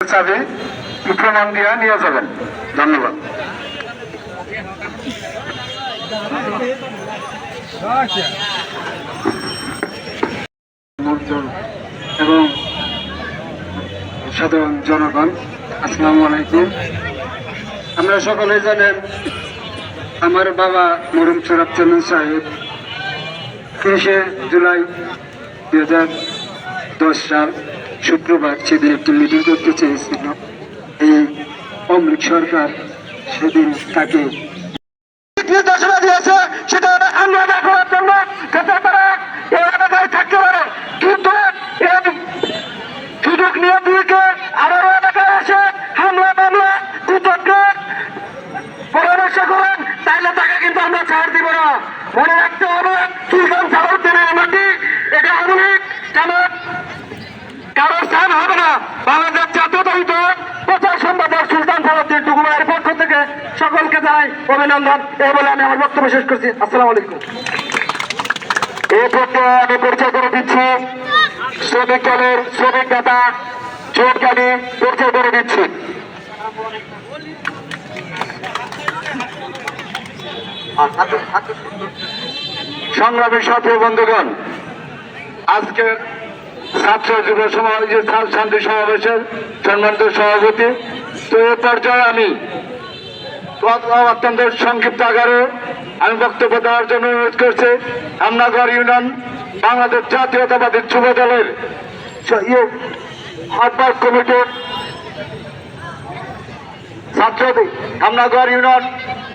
চাবি প্রমাণ দিয়ে নিয়ে যাবেন। ধন্যবাদ। এবং সাধারণ জনগণ, আসসালামু আলাইকুম। আমরা সকলে জানেন আমার বাবা মরহুম শরাফ চন্দ্র সাহেব ৩০শে জুলাই 2010 সাল শুক্রবার সেদিন একটি মিটিং করতে চেয়েছিল। এই আওয়ামী সরকার সেদিন তাকে নির্দেশনা দিয়েছে, সেটা আমরা দেখার জন্য যাতে তারা এই এলাকায় থাকতে পারে, কিন্তু এই সুযোগ নিয়ে দিকে আবারও এলাকায় এসে হামলা মামলা দুচক্রের পরামর্শ করেন, তাইলে তাকে কিন্তু আমরা ছাড় দিব না। মনে রাখতে হবে সুলতান সালাউদ্দিনের মাটি এটা আধুনিক জামাত কারো স্থান হবে না। বাংলাদেশ জাতীয়তাবাদী দল প্রচার সম্পাদক সুলতান সালাউদ্দিন টুকুমারের পক্ষ থেকে সকলকে জানাই অভিনন্দন। এই বলে আমি আমার বক্তব্য শেষ করছি। আসসালামু আলাইকুম। এই পর্যায়ে আমি পরিচয় করে দিচ্ছি শ্রমিক দলের শ্রমিক নেতা জোটকে আমি পরিচয় করে দিচ্ছি। সংগ্রামী সাথী বন্ধুগণ, আজকের ছাত্র যুব সমাবেশের শান্তি সমাবেশের সম্মানিত সভাপতি, তো এ পর্যায়ে আমি অত্যন্ত সংক্ষিপ্ত আকারে আমি বক্তব্য দেওয়ার জন্য অনুরোধ করছি হামনাগড় ইউনিয়ন বাংলাদেশ জাতীয়তাবাদী যুব দলের আহ্বায়ক কমিটির ছাত্রদের হামনাগড় ইউনিয়ন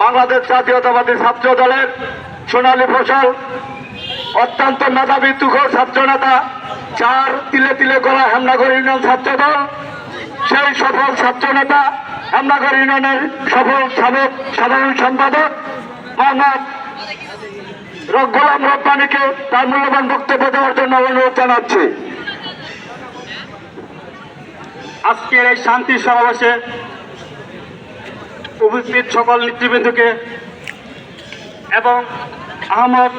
বাংলাদেশ জাতীয়তাবাদী ছাত্র দলের সোনালী ফসল অত্যন্ত মেধাবী তুখোর ছাত্র নেতা, চার তিলে তিলে গড়া হামনাগড় ইউনিয়ন ছাত্র দল, সেই সফল ছাত্র নেতা হামনাগড় ইউনিয়নের সফল সাবেক সাধারণ সম্পাদক মোহাম্মদ গোলাম রব্বানীকে তার মূল্যবান বক্তব্য দেওয়ার জন্য অনুরোধ জানাচ্ছি। আজকের এই শান্তি সমাবেশে উপস্থিত সকল নেতৃবৃন্দকে এবং আহমদ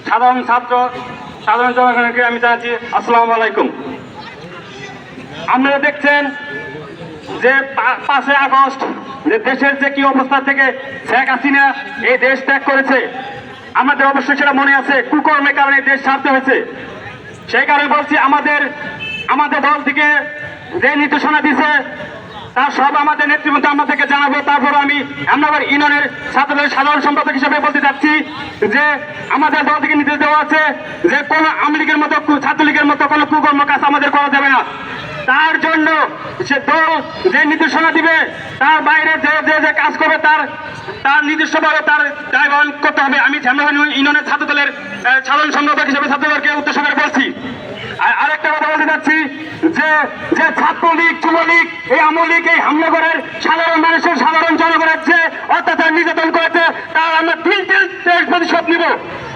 সাধারণ জনগণকে আমি জানাচ্ছি আসসালামু আলাইকুম। আপনারা দেখছেন যে 5 আগস্ট যে দেশের যে কি অবস্থা থেকে শেখ হাসিনা এই দেশ ত্যাগ করেছে, আমাদের অবশ্যই সেটা মনে আছে। কুকর্মের কারণে দেশ ছাড়তে হয়েছে। সেই কারণে বলছি আমাদের দল থেকে যে নির্দেশনা দিছে তার সব আমাদের নেতৃবৃন্দ আমাদেরকে জানাবো। তারপর আমি হামনাগড় ইউনিয়নের ছাত্রদের সাধারণ সম্পাদক হিসেবে বলতে চাচ্ছি যে আমাদের দল থেকে নির্দেশ দেওয়া আছে যে কোনো আওয়ামী লীগের মতো ছাত্রলীগের মতো কোনো কুকর্ম কাজ আমাদের করা যাবে না। তার জন্য সে দল যে নির্দেশনা দিবে তার বাইরে যে কাজ করবে তার নিজস্বভাবে তার দায় বহন করতে হবে। আমি হামনাগড় ইউনিয়নের ছাত্র দলের সাধারণ সম্পাদক হিসেবে ছাত্রদলকে উদ্দেশ্য করে বলছি। আরেকটা কথা বলতে চাচ্ছি যে ছাত্রলীগ যুবলীগ এই আওয়ামী লীগ এই হামনাগড়ের সাধারণ মানুষের সাধারণ জনগণের যে অত্যাচার নির্যাতন করেছে তার আমরা 3 প্রতিশোধ নিব।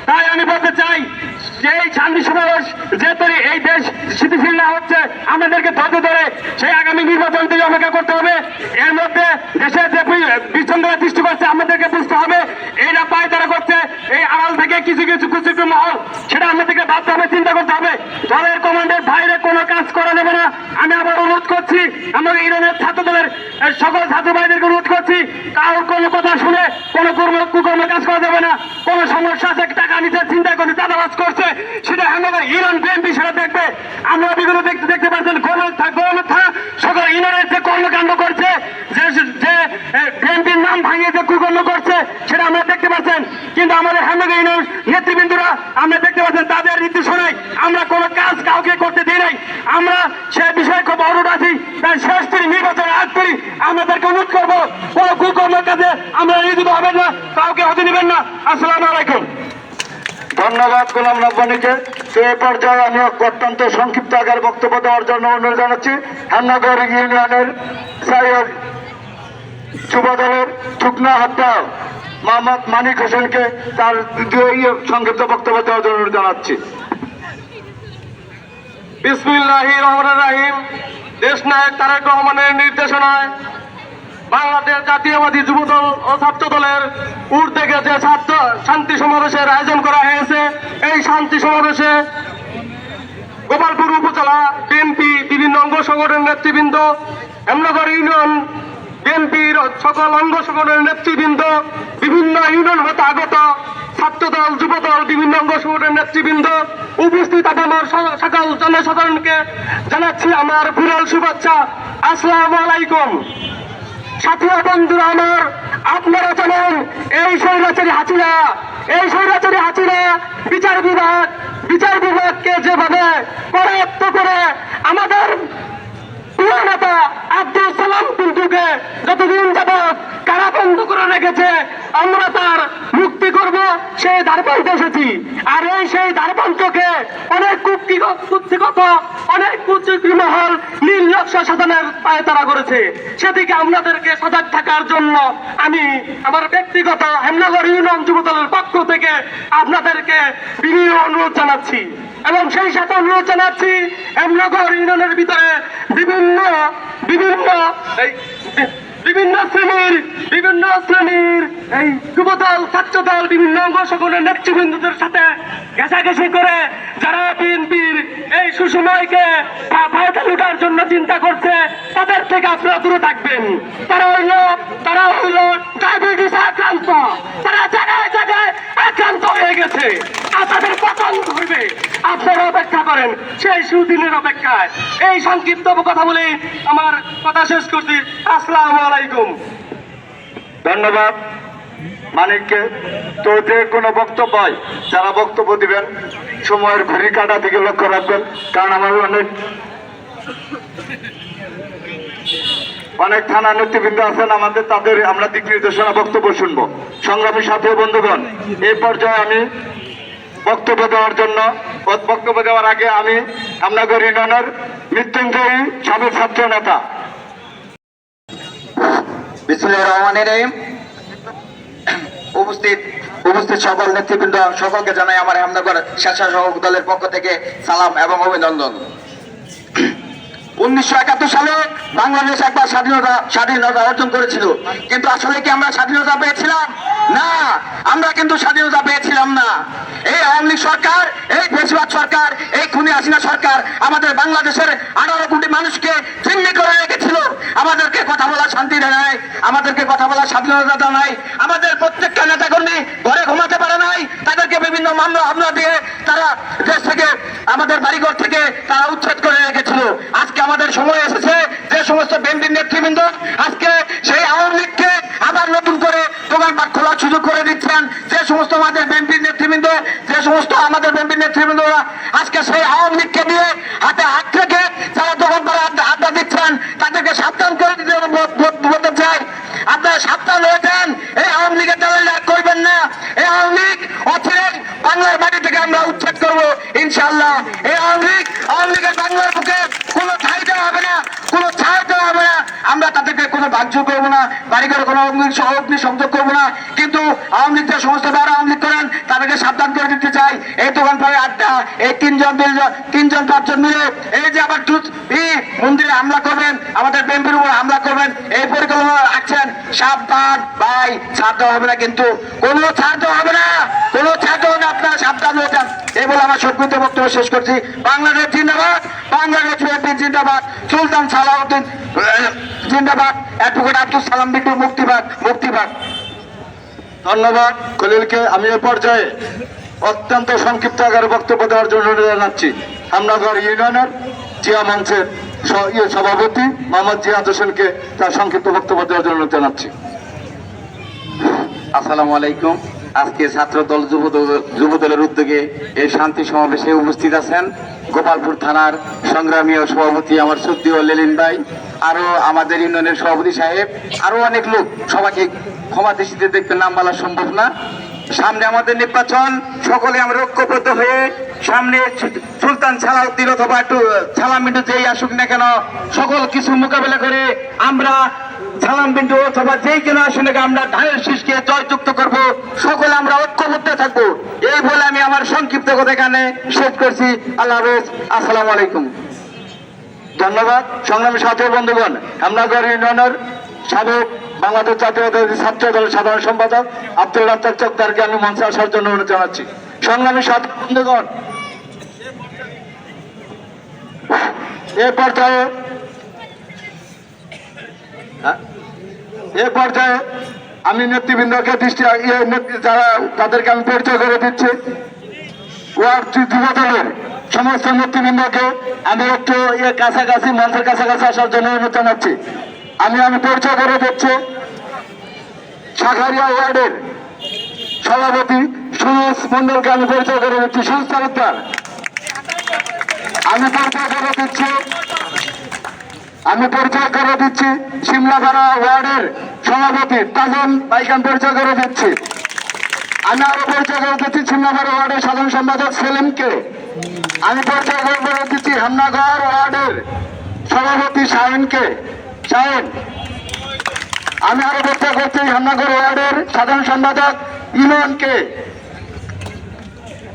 তাই আমি বলতে চাই যে এই শান্তি সমাবেশ যেহেতু এই দেশ স্থিতিশীল না হচ্ছে, আমাদেরকে ধৈর্য ধরে সেই আগামী নির্বাচন থেকে অপেক্ষা করতে হবে। এর মধ্যে দেশের যে বিশৃঙ্খলা সৃষ্টি করছে আমাদেরকে বুঝতে হবে এইটা পায় তারা করছে এই আড়াল থেকে কিছু মহল, সেটা আমাদেরকে ভাবতে হবে, চিন্তা করতে হবে। দলের কমান্ডের বাইরে কোনো কাজ করা যাবে না। আমি আবার অনুরোধ করছি আমাদের ইউনিয়নের ছাত্র দলের সকল ছাত্র ভাইদেরকে অনুরোধ করছি, কারোর কোনো কথা শুনে কোনো কুকর্ম কাজ করা যাবে না। কোনো সমস্যা আছে, টাকা নিতে চিন্তা করছে, চাঁদাবাজ করছে, সেটা আমাদের ইউনিয়ন বিএনপি সেটা দেখবে। আমরা বিগত দেখতে পাচ্ছেন সকল ইউনিয়নের যে কর্মকাণ্ড করছে, যে বিএনপির নাম ভাঙিয়ে যে কুকর্ম করছে সেটা আমরা দেখতে পাচ্ছেন। কিন্তু আমাদের হামনাগড় ইউনিয়ন নেতৃবৃন্দরা আমরা দেখতে পাচ্ছেন তাদের নির্দেশনায় আমরা কোনো কাজ কাউকে করতে দিই নাই। আমরা সে বিষয়ে খুব অরুণ আছি। তাই শেষ করি নির্বাচনের আগ করি আমাদেরকে অনুরোধ করবো কোনো কুকর্মের কাজে আমরা নিয়োজিত হবেন না, কাউকে হতে দিবেন না। আসসালামু আলাইকুম। ধন্যবাদ গোলাম রব্বানীকে। এ পর্যায়ে আমি অত্যন্ত সংক্ষিপ্ত আকারে বক্তব্য দেওয়ার জন্য অনুরোধ জানাচ্ছি হামনাগড় ইউনিয়নের যুব দলের যুগ্ম আহ্বায়ক মোহাম্মদ মানিক হোসেনকে তার সংক্ষিপ্ত বক্তব্য দেওয়ার জন্য অনুরোধ জানাচ্ছি। বিসমিল্লাহির রহমানির রহিম। দেশ নায়ক তারেক রহমানের নির্দেশনায় বাংলাদেশ জাতীয়বাদী যুবদল ও ছাত্র দলের উদ্যোগে যে ছাত্র শান্তি সমাবেশের আয়োজন করা হয়েছে, এই শান্তি সমাবেশে গোপালপুর উপজেলা বিএনপি বিভিন্ন অঙ্গ সংগঠনের নেতৃবৃন্দ, হেমনগর ইউনিয়ন বিএনপির সকল অঙ্গ সংগঠনের নেতৃবৃন্দ, বিভিন্ন ইউনিয়ন হতে আগত ছাত্রদল, যুবদল, বিভিন্ন অঙ্গ সংগঠনের নেতৃবৃন্দ, উপস্থিত আমার সকল জনসাধারণকে জানাচ্ছি আমার বিরল শুভেচ্ছা। আসসালামু আলাইকুম। সাথী বন্ধুরা আমার, আপনারা জানেন এই স্বৈরাচারী হাসিনা বিচার বিভাগকে যেভাবে করায়ত্ত করে আমাদের প্রিয় নেতা আব্দুল সালাম পিন্টুকে যতদিন যাবৎ কারাবন্ধ করে রেখেছে, আমরা তার মুক্তি করব সেই দ্বারপ্রান্তে এসেছি। আর সেই দ্বারপ্রান্তকে অনেক কুৎসিত অনেক কুচক্রী মহল নীল নকশা সাধনের পায়ে তারা করেছে। সেদিকে আপনাদেরকে সজাগ থাকার জন্য আমি আমার ব্যক্তিগত হেমনগর ইউনিয়ন যুবদলের পক্ষ থেকে আপনাদেরকে বিনীত অনুরোধ জানাচ্ছি, এবং সেই সাথে অনুরোধ জানাচ্ছি হেমনগর ইউনিয়নের ভিতরে বিভিন্ন শ্রেণীর এই যুবদল, ছাত্রদল, বিভিন্ন অঙ্গ সংগঠনের নেতৃবৃন্দদের সাথে ঘেঁষাঘেঁষি করে যারা বিএনপির এই সুসময়কে ফায়দা লুটার জন্য চিন্তা করছে, তাদের থেকে আপনারা দূরে থাকবেন। তারা হইল ডায়াবেটিস আক্রান্ত, তারা জায়গায় আক্রান্ত হয়ে গেছে, আর তাদের পতন ঘটবে। আপনারা অপেক্ষা করেন সেই সুদিনের অপেক্ষায়। এই সংক্ষিপ্ত কথা বলে আমার কথা শেষ করছি। আসসালামু আলাইকুম। ধন্যবাদ মানিককে। তো যে কোনো বক্তব্য হয়, যারা বক্তব্য দিবেন সময়ের ঘড়ি কাটা দিকে লক্ষ্য রাখবেন, কারণ আমার অনেক থানা নেতৃবৃন্দ আছেন আমাদের, তাদের আমরা দিক নির্দেশনা বক্তব্য শুনবো। সংগ্রামী সাথী ও বন্ধুগণ, এই পর্যায়ে আমি বক্তব্য দেওয়ার আগে আমি হেমনগর ইউনিয়নের মৃত্যুঞ্জয়ী সাবেক ছাত্র নেতা বিসমিল্লাহির রহমানির রহিম। উপস্থিত সকল নেতৃবৃন্দ, সকলকে জানাই আমার হেমনগর স্বেচ্ছাসেবক দলের পক্ষ থেকে সালাম এবং অভিনন্দন। 1971 সালে বাংলাদেশ একবার স্বাধীনতা অর্জন করেছিল, কিন্তু আসলে কি আমরা স্বাধীনতা পেয়েছিলাম? না, আমরা কিন্তু স্বাধীনতা পেয়েছিলাম না। এই আওয়ামী লীগ সরকার, এই ফ্যাসিবাদ সরকার, এই খুনি হাসিনা সরকার আমাদের বাংলাদেশের 18 কোটি মানুষকে জিম্মি করে রেখেছিল। আমাদেরকে কথা বলার শান্তি দেয় নাই, আমাদেরকে কথা বলার স্বাধীনতা দেয় নাই, আমাদের প্রত্যেকটা নেতাকর্মী ঘরে ঘুমাতে পারে নাই, তাদেরকে বিভিন্ন মামলা দিয়ে তারা দেশ থেকে, আমাদের বাড়িঘর থেকে তারা উচ্ছেদ করে রেখেছিল। আজকে আমাদের সময় এসেছে, যে সমস্ত বিএনপির নেতৃবৃন্দ আজকে সেই আওয়ামী লীগকে আবার নতুন করে দোকানপাট খোলার সুযোগ করে দিচ্ছেন, যে সমস্ত আমাদের বিএনপির নেতৃবৃন্দ আজকে সেই আওয়ামী লীগকে দিয়ে হাতে হাত রেখে যারা দোকানপাট আড্ডা দিচ্ছেন, তাদেরকে সাবধান করে দিতে বলতে চাই। আপনারা সাবধান হয়ে যান, এই আওয়ামী লীগের দল করবেন না। এই আওয়ামী লীগ অচিরে বাংলার মাটি থেকে আমরা উচ্ছেদ করবো ইনশাআল্লাহ। এই আওয়ামী লীগের বাংলার বুকে কোনো ঠাই দেওয়া হবে না, কোনো ছাড় দেওয়া হবে না। আমরা তাদেরকে কোনো বাহ্য করবো না, বাড়িঘরে কোনো অগ্নি সংযোগ করবো না। কিন্তু আওয়ামী লীগ যে সমস্ত যারা আওয়ামী লীগ করেন তাদেরকে সাবধান করে দিতে চাই। এই দোকান পাড়ে আড্ডা, এই তিনজন পাঁচজন মিলে এই যে আবার মন্দিরে হামলা করবেন, আমাদের বিএনপির উপর হামলা করবেন, এই পরিকল্পনা রাখছেন। সাবধান ভাই, ছাড় দেওয়া হবে না, কিন্তু কোনো ছাড় দেওয়া হবে না, কোনো ছাড় দেওয়া না। আপনারা সাবধান হয়ে যান। এই বলে আমার সংক্ষিপ্ত বক্তব্য শেষ করছি। বাংলাদেশ জিন্দাবাদ, বাংলাদেশ বিএনপি জিন্দাবাদ, সুলতান সালাউদ্দিন জিন্দাবাদ, অ্যাডভোকেট আব্দুল সালাম পিন্টু মুক্তিবাদ। ধন্যবাদ খলিলকে। আমি এ পর্যায়ে অত্যন্ত সংক্ষিপ্ত আকারে বক্তব্য দেওয়ার জন্য জানাচ্ছি হেমনগর ইউনিয়নের জিয়া মঞ্চের সভাপতি মোহাম্মদ জিয়াদ হোসেনকে তার সংক্ষিপ্ত বক্তব্য দেওয়ার জন্য জানাচ্ছি। আসসালামু আলাইকুম। আজকে ছাত্রদল যুবদলের উদ্যোগে এই শান্তি সমাবেশে উপস্থিত আছেন গোপালপুর থানার সংগ্রামী সভাপতি আমার শ্রদ্ধেয় লেলিন ভাই, আরো আমাদের ইউনিয়নের সভাপতি সাহেব, আরো অনেক লোক। সবাইকে ক্ষমা দৃষ্টিতে দেখবেন, নাম বলা সম্ভব না। সামনে আমাদের নির্বাচন, সকলে আমরা ঐক্যবদ্ধ হয়ে সামনে সুলতান সালাউদ্দিন অথবা সালাম বিন্টু যেই আসুক না কেন, সকল কিছু মোকাবেলা করে আমরা সালাম বিন্টু অথবা যেই কেন আসুন আমরা ধানের শীষকে জয়যুক্ত করবো। সকলে আমরা ঐক্যবদ্ধ থাকবো। এই বলে আমি আমার সংক্ষিপ্ত কথা এখানে শেষ করছি। আল্লাহ হাফেজ, আসসালামু আলাইকুম। ধন্যবাদ সংগ্রামী সাথী বন্ধুগণ। হেমনগর ইউনিয়নের সাবেক বাংলাদেশ জাতীয়তাবাদী ছাত্র দলের সাধারণ সম্পাদক আব্দুল রাজ্জাক চকদারকে আমি মঞ্চে আসার জন্য অনুরোধ জানাচ্ছি। সংগ্রামী সাথী বন্ধুগণ, এ পর্যায়ে আমি নেতৃবৃন্দকে যারা তাদেরকে আমি পরিচয় করে দিচ্ছি। ওয়ার্ড যুব দলের সমস্ত নেতৃবৃন্দকে আমি একটু কাছাকাছি মঞ্চের কাছাকাছি আসার জন্য অনুরোধ জানাচ্ছি। আমি পরিচয় করে দিচ্ছি শাখারিয়া ওয়ার্ডের সভাপতি সুরজ মন্ডলকে আমি পরিচয় করে দিচ্ছি। সুরজ তালুকদার। আমি পরিচয় করে দিচ্ছি সিমলাপাড়া ওয়ার্ডের সভাপতি তাজন ভাইকে আমি পরিচয় করে দিচ্ছি। আমি আরো পরিচয় করে দিচ্ছি সিমলাপাড়া ওয়ার্ডের সাধারণ সম্পাদক সেলিমকে। আমি পরিচয় করে দিচ্ছি হেমনাগর ওয়ার্ডের সভাপতি শাহিনকে। শাহিন। আমি আরো পরিচয় করছি হেমনাগর ওয়ার্ডের সাধারণ সম্পাদক ইমনকে।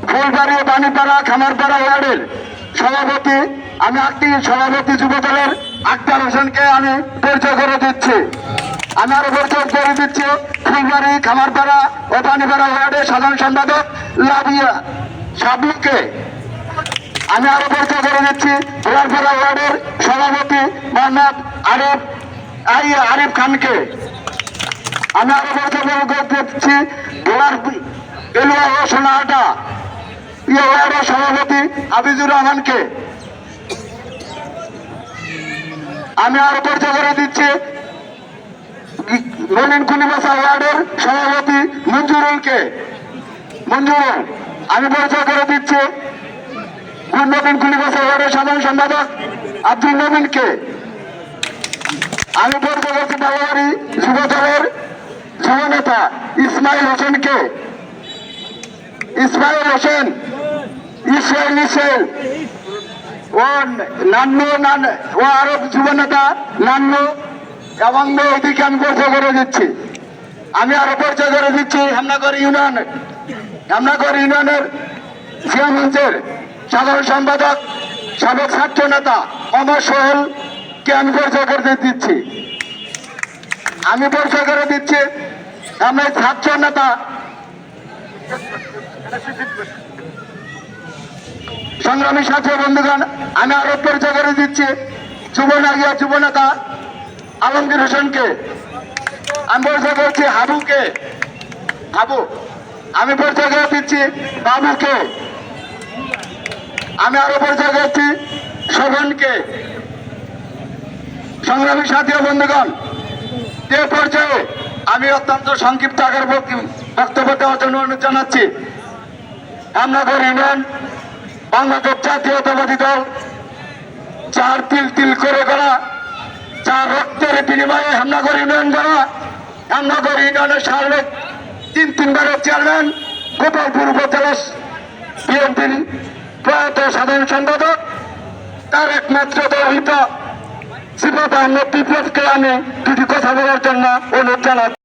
ফুলবাড়ি বাণীপাড়া খামারপাড়া ওয়ার্ডের সভাপতি সভাপতি যুব দলের আক্তার হোসেনকে আমি পরিচয় করে দিচ্ছি। আমি আরো পরিচয় করে দিচ্ছি ফুলবাড়ি খামারপাড়া ও বাণীপাড়া ওয়ার্ডের সাধারণ সম্পাদক লাবিয়া সাবুকে। আমি আরো পরিচয় করে দিচ্ছি ভোলারপাড়া ওয়ার্ডের সভাপতি মোহাম্মদ আরিফ খানকে। আমি আরো পরিচয় করে দিচ্ছি ভোলার এলুয়া ও সোনাহাটা ওয়ার্ডের সভাপতি হাফিজুর রহমানকে। আমি আরো পরিচয় করে দিচ্ছি নলিন কুনিবাসা ওয়ার্ডের সভাপতি মঞ্জুরুলকে। মঞ্জুরুল। আমি পরিচয় করে দিচ্ছি নলিন কুনিবাসা ওয়ার্ডের সাধারণ সম্পাদক আব্দুল নবীনকে। আমি পরিচয় করছি বাবাবাড়ি যুব দলের যুব নেতা ইসমাইল হোসেনকে। ইসমাইল হোসেন ইসরায়েল ও ও আরো যুব নেতা নান্নু এবং ওইদিকে আমি পরিচয় করে দিচ্ছি। আমি আরো পরিচয় করে দিচ্ছি হেমনাগর ইউনিয়নের জিয়া মঞ্চের সাধারণ সম্পাদক সাবেক ছাত্র নেতা অমর সোহেলকে আমি পরিচয় করে দিচ্ছি। আমি পরিচয় করে দিচ্ছি আমরা ছাত্র নেতা সংগ্রামী ছাত্র বন্ধুগণ। আমি আরো পরিচয় করে দিচ্ছি যুব নেতা আলমগীর হোসেনকে। আমি পরিচয় করছি হাবুকে। আমি পরিচয় করে দিচ্ছি বাবুকে। আমি আরো পরিচয় করছি শোভনকে। সংগ্রামী সাথী বন্ধুগণ, এ পর্যায়ে আমি অত্যন্ত সংক্ষিপ্ত আকার বক্তব্য দেওয়ার জন্য অনুরোধ জানাচ্ছি। হেমনাগর ইউনিয়ন বাংলাদেশ জাতীয়তাবাদী দল 4 তিল করে গড়া, 4 রক্তের বিনিময়ে হেমনাগর ইউনিয়ন গড়া। হেমনাগর ইউনিয়নের সাবেক 3 বারের চেয়ারম্যান গোপালপুর উপজেলা বিএনপির প্রয়াত সাধারণ সম্পাদক তার একমাত্র দলহিত সিফাত আহমেদ বিপ্লবকে আমি দুটি কথা বলার জন্য অনুরোধ জানাচ্ছি।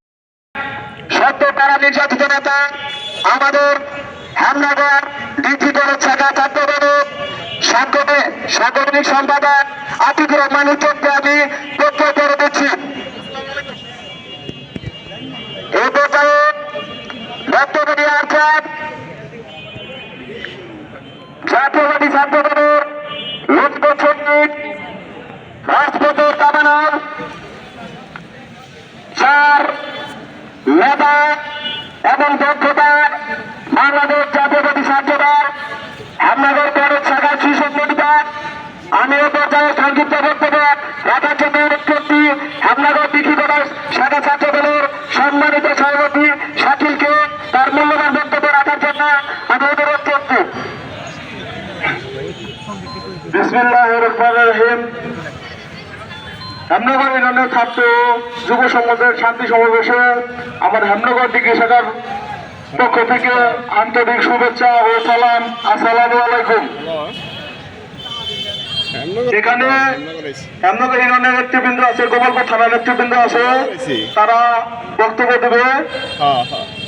সদ্য তারা নির্যাতিত নেতা আমাদের হেমনাগর ডিসি দলের শাখা ছাত্র দলের সাংগঠনিক সম্পাদক আতিকুর রহমান উচ্চকে আমি বক্তব্য করে দিচ্ছি। এই পর্যায়ে বক্তব্য দিয়ে আসছেন জাতীয়বাদী ছাত্র দলের লোকসভা সচিব রাজপথের কামানার 4 নেতা এবং দক্ষতা বাংলাদেশ জাতীয়বাদী ছাত্র দল হেমনাগর কলেজ শাখার শীর্ষ বিভাগ। আমি এ পর্যায়ে সংক্ষিপ্ত বক্তব্য রাখার জন্য অনুরোধ করছি হেমনাগর ডিসি দলের শাখা ছাত্র দলের সম্মানিত সভাপতি শাকিলকে তার মূল্যবান বক্তব্য রাখার জন্য আমি অনুরোধ করছি। বিসমিল্লাহির রহমানির রহিম। হেমনাগর ইউনিয়নের ছাত্র যুব সমাজের শান্তি সমাবেশে আমার হেমনাগর ডিগ্রি শাখার পক্ষ থেকে আন্তরিক শুভেচ্ছা ও সালাম। আসসালামু আলাইকুম। এখানে হেমনাগর ইউনিয়নের নেতৃবৃন্দ আছে, গোপালপুর থানার নেতৃবৃন্দ আছে, তারা বক্তব্য দেবে।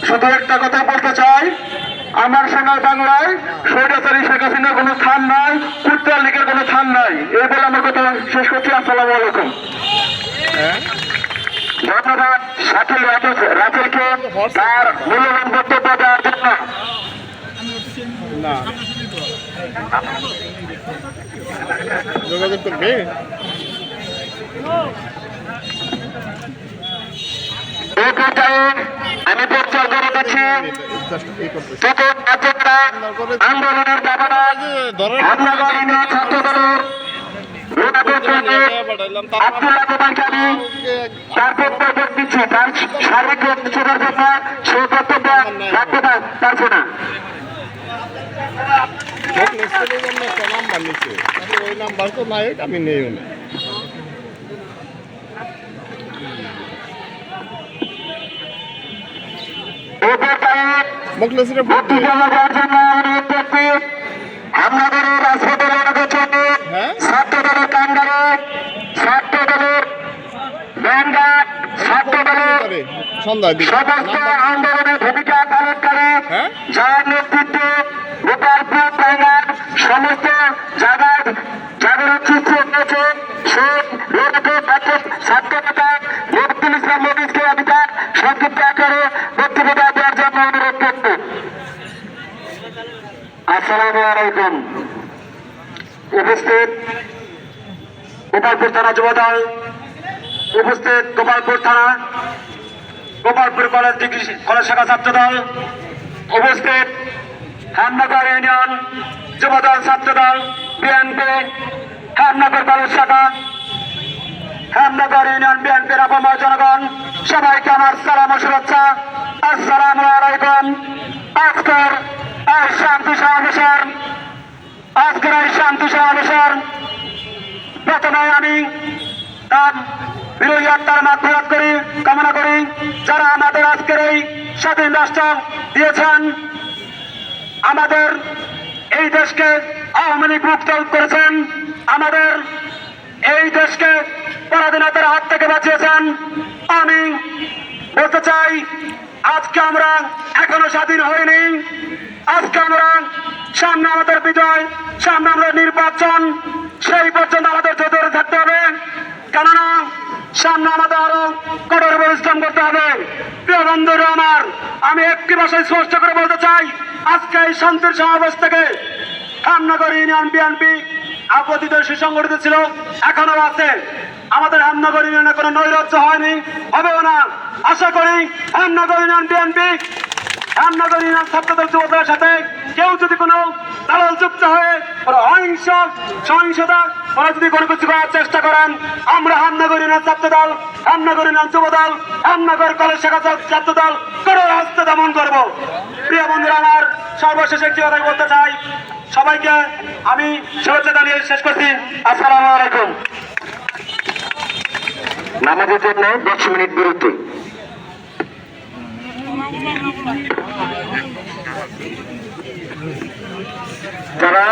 শুধু একটা কথা বলতে চাই, আমার সোনার বাংলায় স্বৈরাচারী শেখ হাসিনার কোনো স্থান নাই, কুত্রা লীগের কোনো স্থান নাই। এই বলে আমার কথা শেষ করছি। আসসালামু আলাইকুম। ধন্যবাদ শাকিল রাসেলকে তার মূল্যবান বক্তব্য দেওয়ার জন্য। যোগাযোগ করবে। এই পর্যায়ে আমি প্রচার করে দিচ্ছি আন্দোলনের দাবানা হামলাগড় ইউনিয়ন ছাত্র দলের আব্দুল্লাহ কোমাইকে আমি তার বক্তব্য দিচ্ছি, তার সার্বিক বক্তব্যের জন্য সে বক্তব্য রাখতে পারছে না। একটা নাম্বার নিচ্ছে, ওই নাম্বার তো নাই, আমি নেই না। এই পর্যায়ে মুখলেসিরে বক্তব্য দেওয়ার জন্য অনুরোধ করছি হামলাগড়ের রাজপথের জন্য হ্যাঁ ছাত্র দলের কান্ডারে, ছাত্র দলের ব্যান্ডার, ছাত্র দলের সন্ধ্যা দিকে সমস্ত আন্দোলনের ভূমিকা পালনকারী হ্যাঁ যার নেতৃত্বে গোপালপুর টাঙ্গার সমস্ত জায়গায় জাগরণ সৃষ্টি হয়েছে সেই ছাত্র নেতা মফিদুল ইসলাম মফিজকে আমি তার সংক্ষিপ্ত আকারে বক্তব্য দেওয়ার জন্য অনুরোধ করব। আসসালামু আলাইকুম। উপস্থিত গোপালপুর থানা যুবদল, উপস্থিত গোপালপুর থানা গোপালপুর কলেজ শাখা ছাত্র দল, উপস্থিত হেমনগর ইউনিয়ন যুবদল ছাত্র দল বিএনপি হেমনগর কলেজ শাখা, হেমনগর ইউনিয়ন বিএনপির আপামর জনগণ, সবাইকে আমার সালাম ও শুভেচ্ছা। আসসালামু আলাইকুম। আজকের এই শান্তি সমাবেশের প্রথমে আমি তার বিরোধী আত্মার মাগফিরাত করি, কামনা করি যারা আমাদের আজকের এই স্বাধীন রাষ্ট্র দিয়েছেন, আমাদের এই দেশকে আওয়ামী লীগ মুক্ত করেছেন, আমাদের এই দেশকে পরাধীনতার হাত থেকে বাঁচিয়েছেন। আমি বলতে চাই আজকে আমরা এখনো স্বাধীন হইনি, আজকে আমরা সামনে আমাদের বিজয়, সামনে আমরা নির্বাচন, সেই পর্যন্ত আমাদের ধরে থাকতে হবে, কেননা সামনে আমাদের আরো কঠোর পরিশ্রম করতে হবে। প্রিয় বন্ধুরা আমার, আমি একটি ভাষায় স্পষ্ট করে বলতে চাই, আজকে এই শান্তির সমাবেশ থেকে হেমনগর ইউনিয়ন বিএনপি আপত্তিত সুসংগঠিত ছিল, এখনো আছে। আমাদের হেমনগর ইউনিয়নে কোনো নৈরাজ্য হয়নি, হবেও না। আশা করি Hemnagar union BNP, Hemnagar union Chhatradal যুবদলের সাথে কেউ যদি কোনো দালাল যুক্ত হয়ে কোনো সহিংসতা ওরা যদি কোনো কিছু করার চেষ্টা করেন, আমরা হেমনগর ইউনিয়ন ছাত্রদল, হেমনগর ইউনিয়ন যুবদল, হেমনগর কলেজ শাখা ছাত্রদল কোনো রাস্তা দমন করব। প্রিয় বন্ধুরা আমার, সর্বশেষ একটি কথা বলতে চাই, সবাইকে আমি শুভেচ্ছা জানিয়ে শেষ করছি। আসসালামু আলাইকুম। নামাজের জন্য 10 মিনিট বিরতি। যারা